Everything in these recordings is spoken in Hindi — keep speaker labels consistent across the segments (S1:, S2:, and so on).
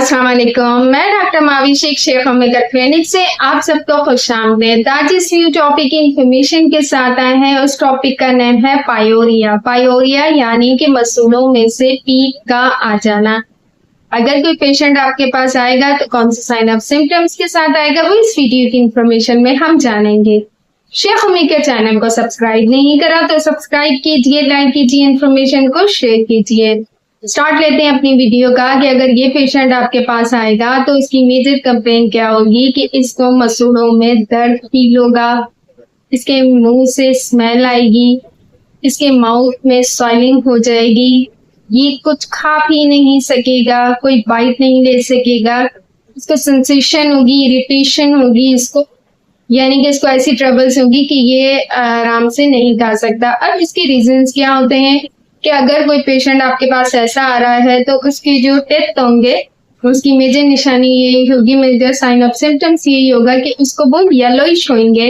S1: अस्सलाम वालेकुम। मैं doctor Mavi Sheikh homeopath clinic से आप सबको खुशामदीद। आज इस न्यू टॉपिक की इंफॉर्मेशन के साथ आए हैं। उस टॉपिक का नाम है पायोरिया। पायोरिया यानी कि मसूलों में से पीप का आ जाना। अगर कोई पेशेंट आपके पास आएगा तो कौन से साइन ऑफ सिम्टम्स के साथ आएगा वो इस वीडियो की इंफॉर्मेशन में हम जानेंगे। शेख होमियोपैथ चैनल को सब्सक्राइब नहीं करा तो सब्सक्राइब कीजिए, लाइक कीजिए, इंफॉर्मेशन को शेयर कीजिए। स्टार्ट लेते हैं अपनी वीडियो का कि अगर ये पेशेंट आपके पास आएगा तो उसकी मेजर कंप्लेन क्या होगी कि इसको मसूड़ों में दर्द फील होगा, इसके मुंह से स्मेल आएगी, इसके माउथ में स्वेलिंग हो जाएगी, ये कुछ खा पी नहीं सकेगा, कोई बाइट नहीं ले सकेगा, इसको सेंसेशन होगी, इरिटेशन होगी, इसको यानी कि इसको ऐसी ट्रबल्स होगी कि ये आराम से नहीं खा सकता। अब इसके रीजंस क्या होते हैं कि अगर कोई पेशेंट आपके पास ऐसा आ रहा है तो उसकी जो टेस्ट होंगे उसकी मेजर निशानी यही होगी, मेजर साइन ऑफ सिम्टम्स यही होगा कि उसको वो येलोइश होंगे।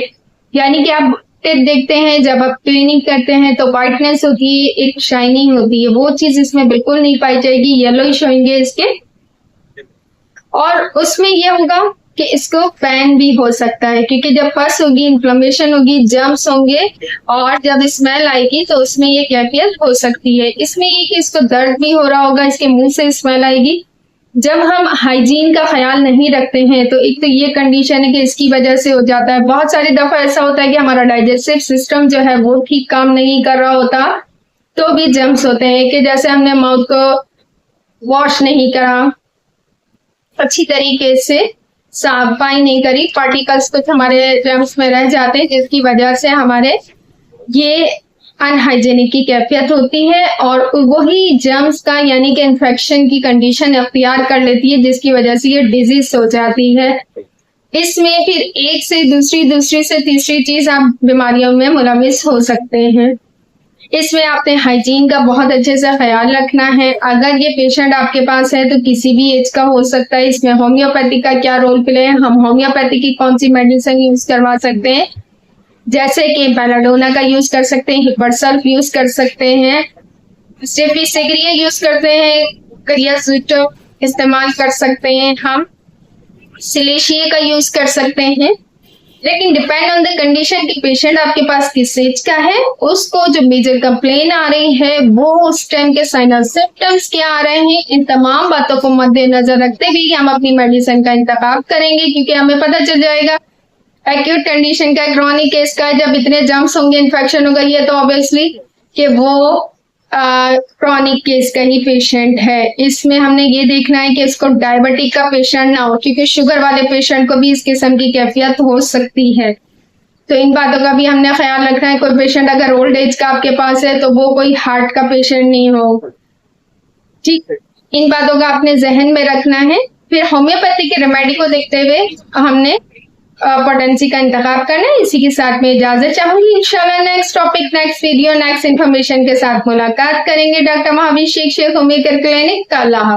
S1: यानी कि आप टेस्ट देखते हैं जब आप क्लीनिंग करते हैं तो वाइटनेस होती है, एक शाइनिंग होती है, वो चीज इसमें बिल्कुल नहीं पाई जाएगी, येलोइश होंगे इसके। और उसमें यह होगा कि इसको पेन भी हो सकता है क्योंकि जब पस होगी, इन्फ्लेमेशन होगी, जम्स होंगे और जब स्मेल आएगी तो उसमें ये कैफियत हो सकती है। इसमें ये कि इसको दर्द भी हो रहा होगा, इसके मुंह से स्मेल आएगी। जब हम हाइजीन का ख्याल नहीं रखते हैं तो एक तो ये कंडीशन है कि इसकी वजह से हो जाता है। बहुत सारी दफा ऐसा होता है कि हमारा डाइजेस्टिव सिस्टम जो है वो ठीक काम नहीं कर रहा होता तो भी जम्स होते हैं कि जैसे हमने माउथ को वॉश नहीं करा, अच्छी तरीके से सफाई नहीं करी, पार्टिकल्स कुछ हमारे जर्म्स में रह जाते हैं जिसकी वजह से हमारे ये अनहाइजेनिक की कैफियत होती है और वही जर्म्स का यानी कि इन्फेक्शन की कंडीशन अख्तियार कर लेती है जिसकी वजह से ये डिजीज हो जाती है। इसमें फिर एक से दूसरी से तीसरी चीज आप बीमारियों में मुलविस हो सकते हैं। इसमें आपने हाइजीन का बहुत अच्छे से ख्याल रखना है। अगर ये पेशेंट आपके पास है तो किसी भी एज का हो सकता है। इसमें होम्योपैथी का क्या रोल प्ले है, हम होम्योपैथी की कौन सी मेडिसिन यूज करवा सकते हैं, जैसे कि बेलाडोना का यूज कर सकते हैं, हिपरसल्फ यूज कर सकते हैं, स्टेफिसेग्रिया यूज करते हैं, क्रियाजुटो इस्तेमाल कर सकते हैं, हम सिलेशिया का यूज कर सकते हैं। लेकिन डिपेंड ऑन द कंडीशन कि पेशेंट आपके पास किस एज का है, उसको जो मेजर कंप्लेन आ रही है वो उस टाइम के साइन ऑफ सिम्टम्स क्या आ रहे हैं, इन तमाम बातों को मद्देनजर रखते हुए हम अपनी मेडिसिन का इंतखाब करेंगे क्योंकि हमें पता चल जाएगा एक्यूट कंडीशन का, क्रॉनिक केस का, जब इतने जम्स होंगे, इन्फेक्शन होगा, ये तो ऑब्वियसली कि वो क्रॉनिक केस का ही पेशेंट है। इसमें हमने ये देखना है कि इसको डायबिटिक का पेशेंट ना हो क्योंकि शुगर वाले पेशेंट को भी इस किस्म की कैफियत हो सकती है। तो इन बातों का भी हमने ख्याल रखना है। कोई पेशेंट अगर ओल्ड एज का आपके पास है तो वो कोई हार्ट का पेशेंट नहीं हो, ठीक, इन बातों का आपने जहन में रखना है। फिर होम्योपैथी के रेमेडी को देखते हुए हमने पोटेंसी का इंतखाब करना है। इसी के साथ में इजाजत चाहूंगी। इंशाल्लाह next topic, next video, next information के साथ मुलाकात करेंगे। Doctor Mavi Sheikh homeopath clinic का। अल्लाह।